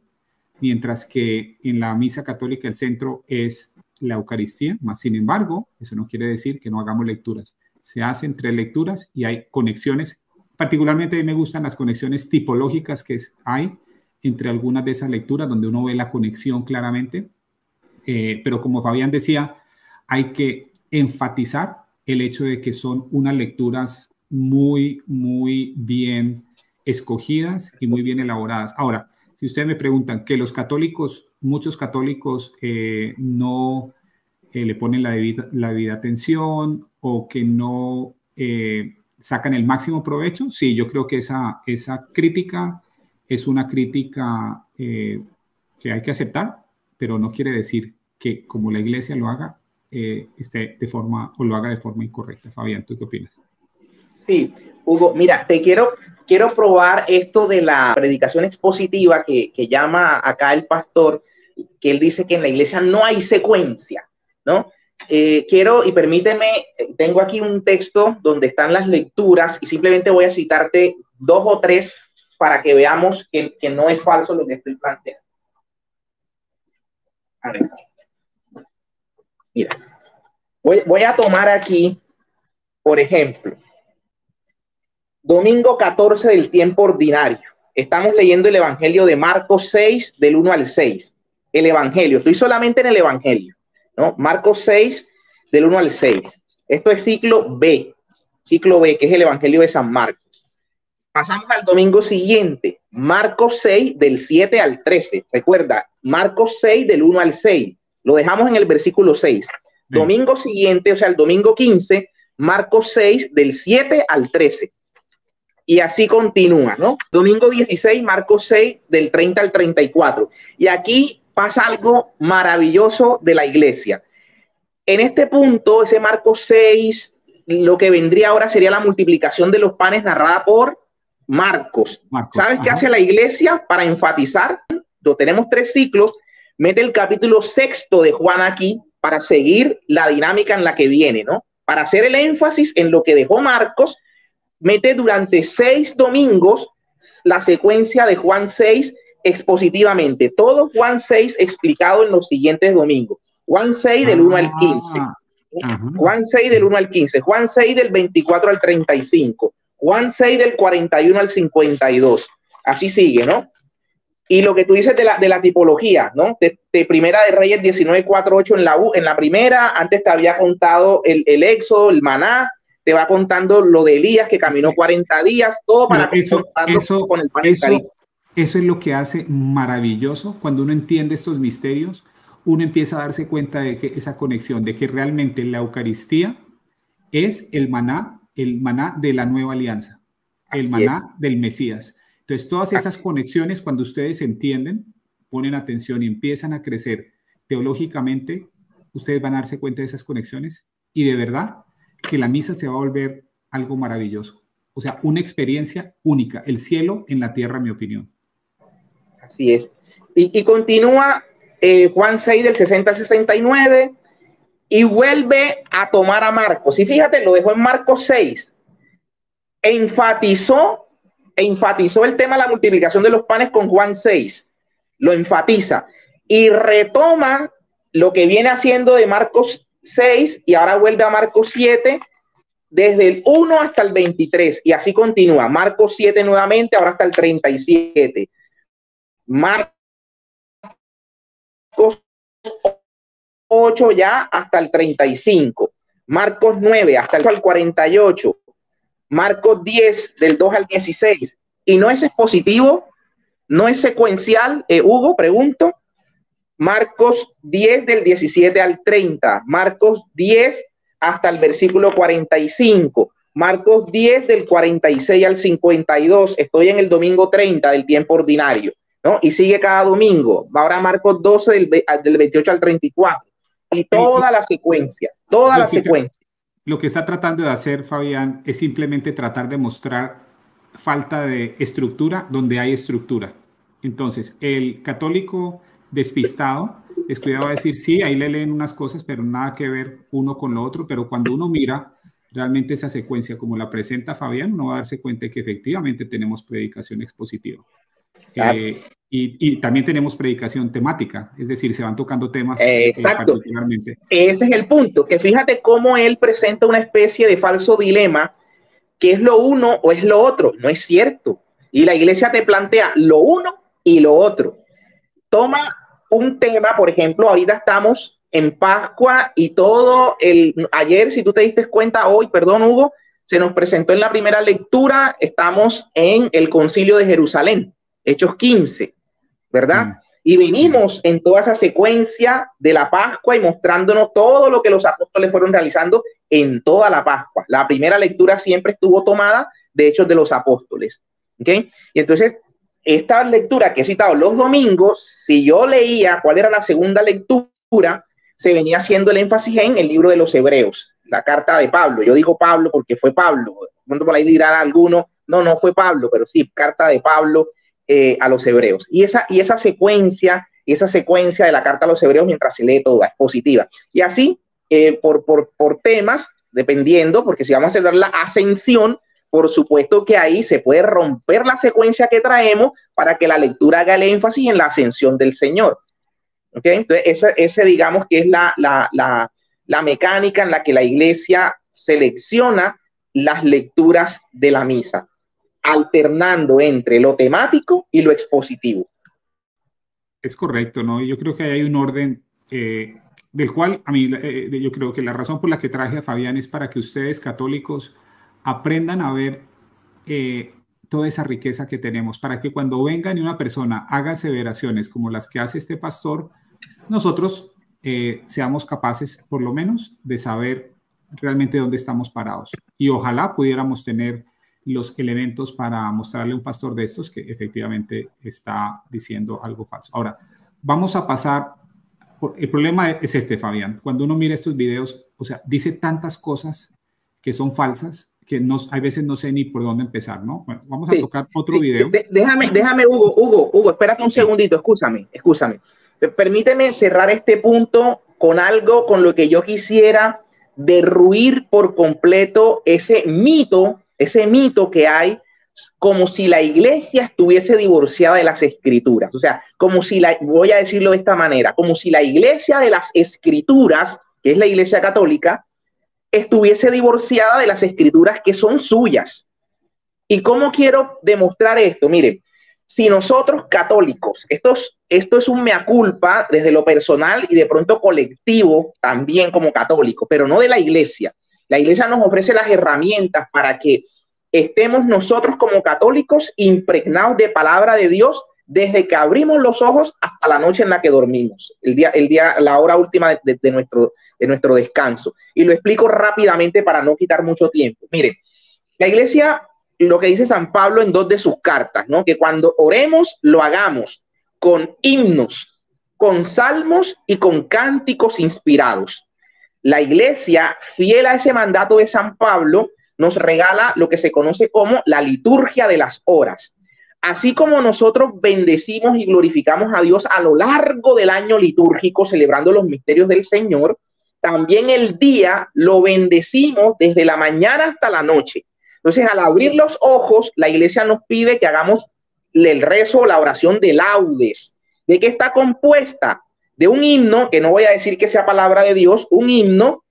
mientras que en la misa católica el centro es la Eucaristía, más sin embargo, eso no quiere decir que no hagamos lecturas. Se hacen 3 lecturas y hay conexiones. Particularmente a mí me gustan las conexiones tipológicas que hay entre algunas de esas lecturas donde uno ve la conexión claramente. Pero como Fabián decía, hay que enfatizar el hecho de que son unas lecturas muy, muy bien escogidas y muy bien elaboradas. Ahora, si ustedes me preguntan que los católicos, muchos católicos no le ponen la debida atención o que no sacan el máximo provecho, sí, yo creo que esa crítica es una crítica que hay que aceptar, pero no quiere decir que como la iglesia lo haga, lo haga de forma incorrecta. Fabián, ¿tú qué opinas? Sí, Hugo, mira, quiero probar esto de la predicación expositiva que llama acá el pastor, que él dice que en la iglesia no hay secuencia, ¿no? Y permíteme, tengo aquí un texto donde están las lecturas y simplemente voy a citarte 2 o 3 para que veamos que no es falso lo que estoy planteando. A ver. Mira, voy a tomar aquí, por ejemplo, domingo 14 del tiempo ordinario. Estamos leyendo el Evangelio de Marcos 6, del 1 al 6. El Evangelio, estoy solamente en el Evangelio, ¿no? Marcos 6, del 1 al 6. Esto es ciclo B, que es el Evangelio de San Marcos. Pasamos al domingo siguiente, Marcos 6, del 7 al 13. Recuerda, Marcos 6, del 1 al 6. Lo dejamos en el versículo 6. Domingo siguiente, o sea, el domingo 15, Marcos 6, del 7 al 13. Y así continúa, ¿no? Domingo 16, Marcos 6, del 30 al 34. Y aquí pasa algo maravilloso de la iglesia. En este punto, ese Marcos 6, lo que vendría ahora sería la multiplicación de los panes narrada por Marcos. ¿Sabes qué hace la iglesia para enfatizar? Tenemos 3 ciclos, mete el capítulo 6 de Juan aquí para seguir la dinámica en la que viene, ¿no? Para hacer el énfasis en lo que dejó Marcos, mete durante 6 domingos la secuencia de Juan 6 expositivamente. Todo Juan 6 explicado en los siguientes domingos. Juan 6 del 1 al 15. Juan 6 del 1 al 15. Juan 6 del 24 al 35. Juan 6 del 41 al 52. Así sigue, ¿no? Y lo que tú dices de la tipología, ¿no? De Primera de Reyes 19, 4, 8 en la primera, antes te había contado el Éxodo, el maná, te va contando lo de Elías que caminó 40 días, todo para eso con el pan. Eso es lo que hace maravilloso cuando uno entiende estos misterios, uno empieza a darse cuenta de que esa conexión, de que realmente la Eucaristía es el maná de la nueva alianza, el maná del Mesías. Entonces, todas esas conexiones, cuando ustedes entienden, ponen atención y empiezan a crecer teológicamente, ustedes van a darse cuenta de esas conexiones y de verdad que la misa se va a volver algo maravilloso. O sea, una experiencia única, el cielo en la tierra, en mi opinión. Así es. Y continúa Juan 6 del 60 al 69 y vuelve a tomar a Marcos. Y fíjate, lo dejó en Marcos 6. Enfatizó el tema de la multiplicación de los panes con Juan 6. Lo enfatiza. Y retoma lo que viene haciendo de Marcos 6 y ahora vuelve a Marcos 7 desde el 1 hasta el 23. Y así continúa. Marcos 7 nuevamente, ahora hasta el 37. Marcos 8 ya hasta el 35. Marcos 9 hasta el 48. Marcos 10 del 2 al 16. Y no es expositivo, no es secuencial, Hugo, pregunto. Marcos 10 del 17 al 30. Marcos 10 hasta el versículo 45. Marcos 10 del 46 al 52. Estoy en el domingo 30 del tiempo ordinario, ¿no? Y sigue cada domingo. Ahora Marcos 12 del 28 al 34. Y toda la secuencia, Lo que está tratando de hacer Fabián es simplemente tratar de mostrar falta de estructura donde hay estructura. Entonces, el católico despistado, descuidado a decir, sí, ahí le leen unas cosas, pero nada que ver uno con lo otro, pero cuando uno mira realmente esa secuencia como la presenta Fabián, uno va a darse cuenta de que efectivamente tenemos predicación expositiva. Claro. Y también tenemos predicación temática, es decir, se van tocando temas particularmente. Ese es el punto, que fíjate cómo él presenta una especie de falso dilema, que es lo uno o es lo otro. No es cierto. Y la iglesia te plantea lo uno y lo otro. Toma un tema, por ejemplo, ahorita estamos en Pascua y ayer, si tú te diste cuenta, Hugo, se nos presentó en la primera lectura, estamos en el Concilio de Jerusalén, Hechos 15, ¿verdad? Y venimos en toda esa secuencia de la Pascua y mostrándonos todo lo que los apóstoles fueron realizando en toda la Pascua. La primera lectura siempre estuvo tomada de Hechos de los Apóstoles, ¿ok? Y entonces, esta lectura que he citado los domingos, si yo leía cuál era la segunda lectura, se venía haciendo el énfasis en el libro de los Hebreos, la carta de Pablo. Yo digo Pablo porque fue Pablo. Por ahí dirán algunos, no fue Pablo, pero sí, carta de Pablo a los Hebreos. Y esa secuencia de la carta a los Hebreos mientras se lee toda es positiva. Y así, por temas, dependiendo, porque si vamos a hacer la ascensión, por supuesto que ahí se puede romper la secuencia que traemos para que la lectura haga el énfasis en la ascensión del Señor. ¿Okay? Entonces, ese digamos que es la mecánica en la que la iglesia selecciona las lecturas de la misa, alternando entre lo temático y lo expositivo. Es correcto, ¿no? Yo creo que hay un orden del cual a mí yo creo que la razón por la que traje a Fabián es para que ustedes católicos aprendan a ver toda esa riqueza que tenemos, para que cuando vengan y una persona haga aseveraciones como las que hace este pastor, nosotros seamos capaces por lo menos de saber realmente dónde estamos parados. Y ojalá pudiéramos tener los elementos para mostrarle a un pastor de estos que efectivamente está diciendo algo falso. Ahora, vamos a pasar, el problema es este, Fabián, cuando uno mira estos videos, o sea, dice tantas cosas que son falsas, que hay veces no sé ni por dónde empezar, ¿no? Bueno, vamos a tocar otro video. Déjame, Hugo, espérate un segundito, escúchame. Permíteme cerrar este punto con algo con lo que yo quisiera derruir por completo ese mito que hay, como si la iglesia estuviese divorciada de las escrituras. O sea, como si voy a decirlo de esta manera, como si la iglesia de las escrituras, que es la iglesia católica, estuviese divorciada de las escrituras que son suyas. ¿Y cómo quiero demostrar esto? Miren, si nosotros católicos, esto es un mea culpa desde lo personal y de pronto colectivo también como católico, pero no de la iglesia. La iglesia nos ofrece las herramientas para que estemos nosotros como católicos impregnados de palabra de Dios desde que abrimos los ojos hasta la noche en la que dormimos, la hora última de nuestro descanso. Y lo explico rápidamente para no quitar mucho tiempo. Miren, la iglesia, lo que dice San Pablo en 2 de sus cartas, ¿no? Que cuando oremos, lo hagamos con himnos, con salmos y con cánticos inspirados. La iglesia, fiel a ese mandato de San Pablo, nos regala lo que se conoce como la liturgia de las horas. Así como nosotros bendecimos y glorificamos a Dios a lo largo del año litúrgico, celebrando los misterios del Señor, también el día lo bendecimos desde la mañana hasta la noche. Entonces, al abrir los ojos, la iglesia nos pide que hagamos el rezo o la oración de laudes. ¿De qué está compuesta? De un himno, que no voy a decir que sea palabra de Dios, un himno,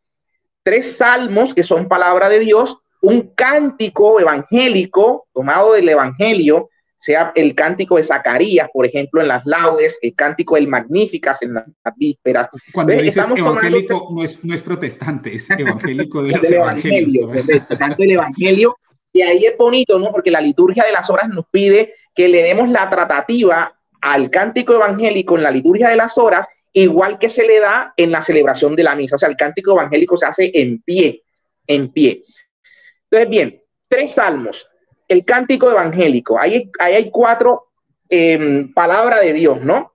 3 salmos que son palabra de Dios, un cántico evangélico tomado del evangelio, sea el cántico de Zacarías, por ejemplo, en las laudes, el cántico del Magníficas en las vísperas. Cuando dices evangélico, no es protestante, es evangélico de los evangelios. Correcto, tanto el evangelio, y ahí es bonito, ¿no? Porque la liturgia de las horas nos pide que le demos la tratativa al cántico evangélico en la liturgia de las horas, igual que se le da en la celebración de la misa. O sea, el cántico evangélico se hace en pie, en pie. Entonces, bien, 3 salmos, el cántico evangélico, ahí hay 4 palabras de Dios, ¿no?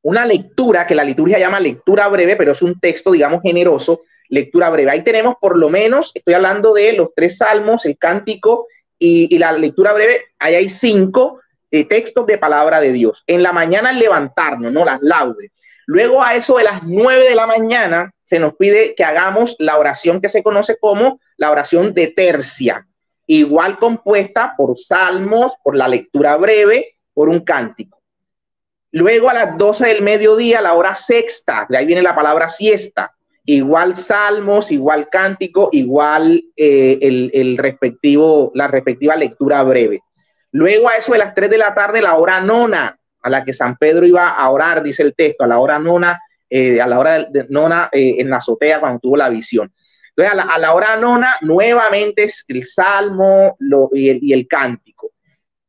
Una lectura que la liturgia llama lectura breve, pero es un texto, digamos, generoso, lectura breve. Ahí tenemos por lo menos, estoy hablando de los 3 salmos, el cántico y la lectura breve, ahí hay 5 textos de palabra de Dios. En la mañana al levantarnos, ¿no? Las laudes. Luego a eso de las 9 de la mañana se nos pide que hagamos la oración que se conoce como la oración de tercia, igual compuesta por salmos, por la lectura breve, por un cántico. Luego a las 12 del mediodía, la hora sexta, de ahí viene la palabra siesta, igual salmos, igual cántico, igual la respectiva lectura breve. Luego a eso de las 3 de la tarde, la hora nona, a la que San Pedro iba a orar, dice el texto, a la hora nona, en la azotea cuando tuvo la visión. Entonces, a la hora nona, nuevamente es el salmo y el cántico.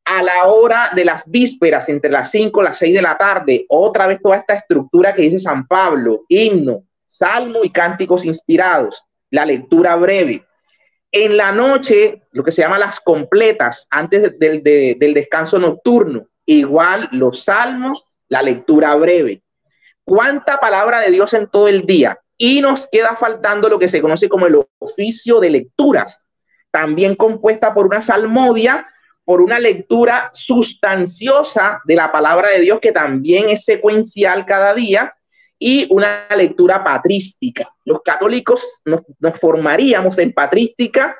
A la hora de las vísperas, entre las 5 y las 6 de la tarde, otra vez toda esta estructura que dice San Pablo, himno, salmo y cánticos inspirados, la lectura breve. En la noche, lo que se llama las completas, antes del descanso nocturno, igual los salmos, la lectura breve. ¿Cuánta palabra de Dios en todo el día? Y nos queda faltando lo que se conoce como el oficio de lecturas, también compuesta por una salmodia, por una lectura sustanciosa de la palabra de Dios, que también es secuencial cada día, y una lectura patrística. Los católicos nos formaríamos en patrística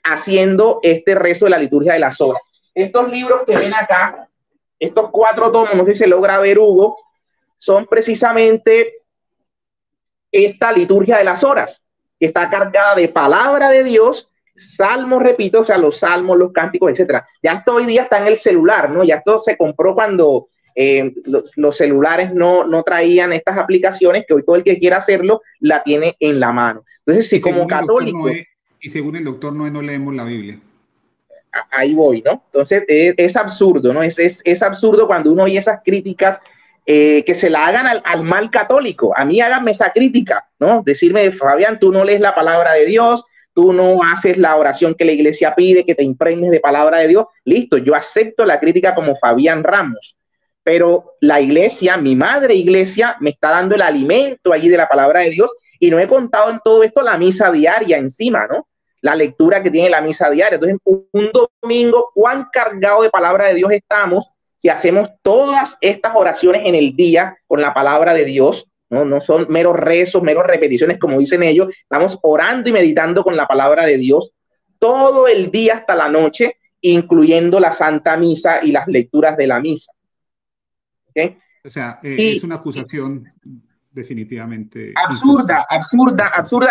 haciendo este rezo de la liturgia de las horas. Estos libros que ven acá, estos 4 tomos, no sé si se logra ver, Hugo, son precisamente esta liturgia de las horas, que está cargada de palabra de Dios, salmos, repito, o sea, los salmos, los cánticos, etcétera. Ya esto hoy día está en el celular, ¿no? Ya esto se compró cuando los celulares no traían estas aplicaciones, que hoy todo el que quiera hacerlo la tiene en la mano. Entonces, si como católico... Y según el doctor Noé no leemos la Biblia. Ahí voy, ¿no? Entonces, es absurdo, ¿no? Es absurdo cuando uno oye esas críticas que se la hagan al mal católico. A mí háganme esa crítica, ¿no? Decirme, Fabián, tú no lees la palabra de Dios, tú no haces la oración que la iglesia pide, que te impregnes de palabra de Dios. Listo, yo acepto la crítica como Fabián Ramos, pero la iglesia, mi madre iglesia, me está dando el alimento allí de la palabra de Dios, y no he contado en todo esto la misa diaria encima, ¿no? La lectura que tiene la misa diaria. Entonces, un domingo, ¿cuán cargado de palabra de Dios estamos si hacemos todas estas oraciones en el día con la palabra de Dios, no son meros rezos, meros repeticiones, como dicen ellos, estamos orando y meditando con la palabra de Dios todo el día hasta la noche, incluyendo la Santa Misa y las lecturas de la misa. ¿Okay? O sea, es una acusación definitivamente absurda.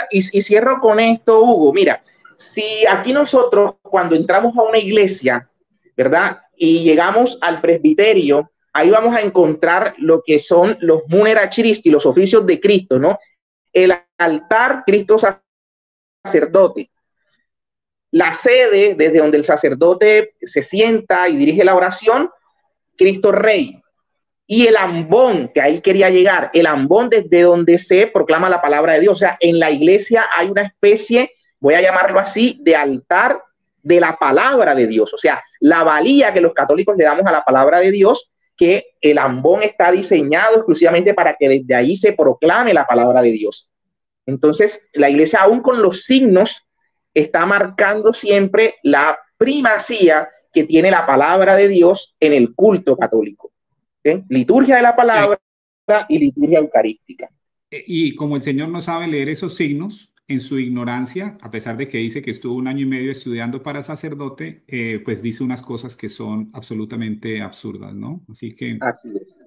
Y cierro con esto, Hugo. Mira, si aquí nosotros cuando entramos a una iglesia, ¿verdad? Y llegamos al presbiterio, ahí vamos a encontrar lo que son los Munera Christi, los oficios de Cristo, ¿no? El altar, Cristo sacerdote. La sede, desde donde el sacerdote se sienta y dirige la oración, Cristo Rey. Y el ambón, que ahí quería llegar, el ambón desde donde se proclama la palabra de Dios. O sea, en la iglesia hay una especie, voy a llamarlo así, de altar de la palabra de Dios. O sea, la valía que los católicos le damos a la palabra de Dios, que el ambón está diseñado exclusivamente para que desde ahí se proclame la palabra de Dios. Entonces, la iglesia, aún con los signos, está marcando siempre la primacía que tiene la palabra de Dios en el culto católico. ¿Okay? Liturgia de la palabra y liturgia eucarística. Y como el Señor no sabe leer esos signos, en su ignorancia, a pesar de que dice que estuvo 1 año y medio estudiando para sacerdote, pues dice unas cosas que son absolutamente absurdas, ¿no? Así que... Así es.